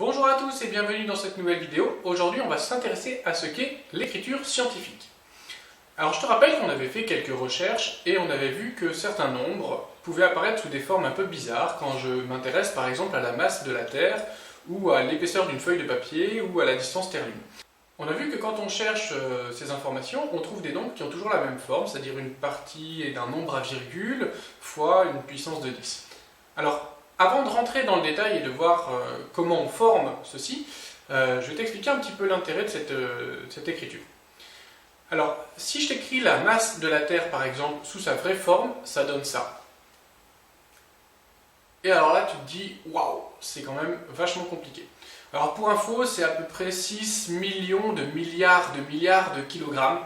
Bonjour à tous et bienvenue dans cette nouvelle vidéo. Aujourd'hui, on va s'intéresser à ce qu'est l'écriture scientifique. Alors, je te rappelle qu'on avait fait quelques recherches et on avait vu que certains nombres pouvaient apparaître sous des formes un peu bizarres quand je m'intéresse par exemple à la masse de la Terre ou à l'épaisseur d'une feuille de papier ou à la distance Terre-Lune. On a vu que quand on cherche ces informations, on trouve des nombres qui ont toujours la même forme, c'est-à-dire une partie d'un nombre à virgule fois une puissance de 10. Alors, avant de rentrer dans le détail et de voir comment on forme ceci, je vais t'expliquer un petit peu l'intérêt de cette écriture. Alors, si je t'écris la masse de la Terre, par exemple, sous sa vraie forme, ça donne ça. Et alors là, tu te dis, waouh, c'est quand même vachement compliqué. Alors pour info, c'est à peu près 6 millions de milliards de kilogrammes.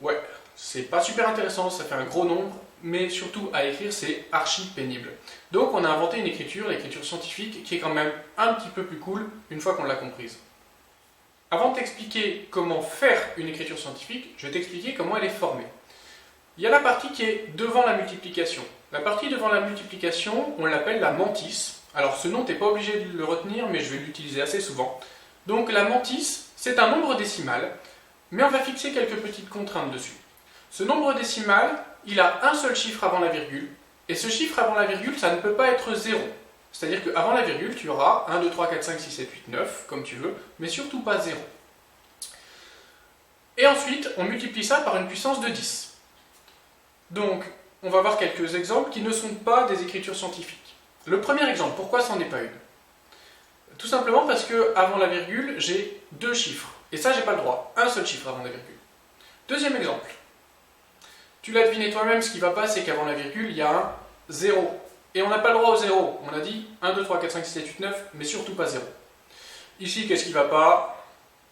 Ouais, c'est pas super intéressant, ça fait un gros nombre, mais surtout à écrire, c'est archi pénible. Donc on a inventé une écriture, l'écriture scientifique, qui est quand même un petit peu plus cool une fois qu'on l'a comprise. Avant de t'expliquer comment faire une écriture scientifique, je vais t'expliquer comment elle est formée. Il y a la partie qui est devant la multiplication. La partie devant la multiplication, on l'appelle la mantis. Alors ce nom, tu n'es pas obligé de le retenir, mais je vais l'utiliser assez souvent. Donc la mantis, c'est un nombre décimal, mais on va fixer quelques petites contraintes dessus. Ce nombre décimal, il a un seul chiffre avant la virgule, et ce chiffre avant la virgule, ça ne peut pas être 0. C'est-à-dire qu'avant la virgule, tu auras 1, 2, 3, 4, 5, 6, 7, 8, 9, comme tu veux, mais surtout pas 0. Et ensuite, on multiplie ça par une puissance de 10. Donc, on va voir quelques exemples qui ne sont pas des écritures scientifiques. Le premier exemple, pourquoi c'en est pas une? Tout simplement parce que avant la virgule, j'ai deux chiffres. Et ça, j'ai pas le droit. Un seul chiffre avant la virgule. Deuxième exemple. Tu l'as deviné toi-même, ce qui va pas, c'est qu'avant la virgule, il y a un 0. Et on n'a pas le droit au 0. On a dit 1, 2, 3, 4, 5, 6, 7, 8, 9, mais surtout pas 0. Ici, qu'est-ce qui va pas?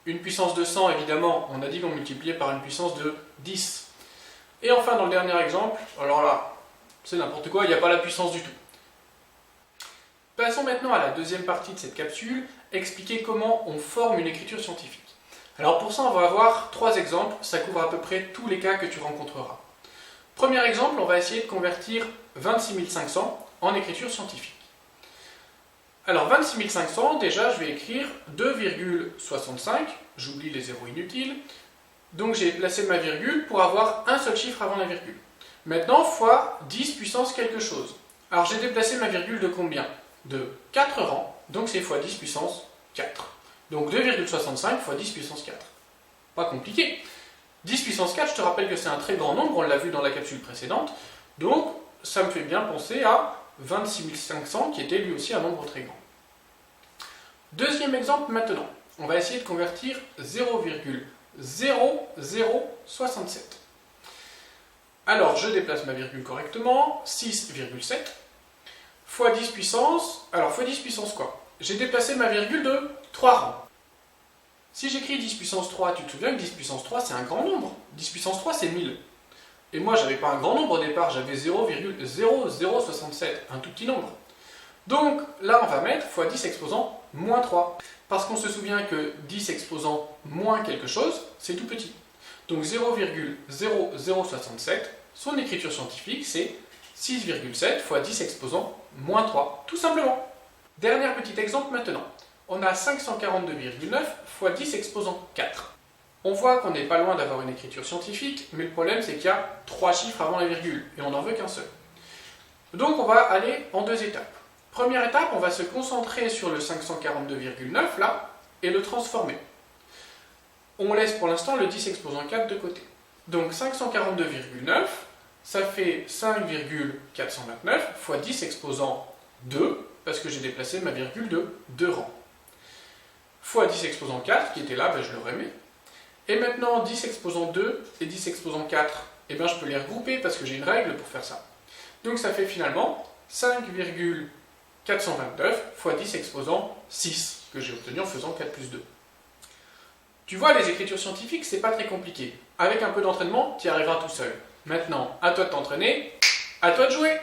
Une puissance de 100, évidemment. On a dit qu'on multipliait par une puissance de 10. Et enfin, dans le dernier exemple, alors là, c'est n'importe quoi, il n'y a pas la puissance du tout. Passons maintenant à la deuxième partie de cette capsule, expliquer comment on forme une écriture scientifique. Alors pour ça, on va avoir trois exemples, ça couvre à peu près tous les cas que tu rencontreras. Premier exemple, on va essayer de convertir 26 500 en écriture scientifique. Alors 26 500, déjà je vais écrire 2,65, j'oublie les zéros inutiles, donc j'ai placé ma virgule pour avoir un seul chiffre avant la virgule. Maintenant, fois 10 puissance quelque chose. Alors j'ai déplacé ma virgule de combien? De 4 rangs, donc c'est fois 10 puissance 4. Donc 2,65 fois 10 puissance 4. Pas compliqué. 10 puissance 4, je te rappelle que c'est un très grand nombre, on l'a vu dans la capsule précédente, donc ça me fait bien penser à 26 500 qui était lui aussi un nombre très grand. Deuxième exemple maintenant, on va essayer de convertir 0,0067. Alors je déplace ma virgule correctement, 6,7 fois 10 puissance, alors fois 10 puissance quoi? J'ai déplacé ma virgule de 3 rangs. Si j'écris 10 puissance 3, tu te souviens que 10 puissance 3 c'est un grand nombre. 10 puissance 3 c'est 1000. Et moi j'avais pas un grand nombre au départ, j'avais 0,0067, un tout petit nombre. Donc là on va mettre fois 10 exposant moins 3. Parce qu'on se souvient que 10 exposant moins quelque chose, c'est tout petit. Donc 0,0067, son écriture scientifique c'est 6,7 fois 10 exposant moins 3, tout simplement. Dernier petit exemple maintenant. On a 542,9 fois 10 exposant 4. On voit qu'on n'est pas loin d'avoir une écriture scientifique, mais le problème c'est qu'il y a 3 chiffres avant la virgule, et on n'en veut qu'un seul. Donc on va aller en deux étapes. Première étape, on va se concentrer sur le 542,9 là, et le transformer. On laisse pour l'instant le 10 exposant 4 de côté. Donc 542,9, ça fait 5,429 fois 10 exposant 2, parce que j'ai déplacé ma virgule de 2 rangs. Fois 10 exposant 4, qui était là, ben je le remets. Et maintenant, 10 exposant 2 et 10 exposant 4, eh ben je peux les regrouper parce que j'ai une règle pour faire ça. Donc ça fait finalement 5,429 fois 10 exposant 6, que j'ai obtenu en faisant 4 plus 2. Tu vois, les écritures scientifiques, c'est pas très compliqué. Avec un peu d'entraînement, tu y arriveras tout seul. Maintenant, à toi de t'entraîner, à toi de jouer!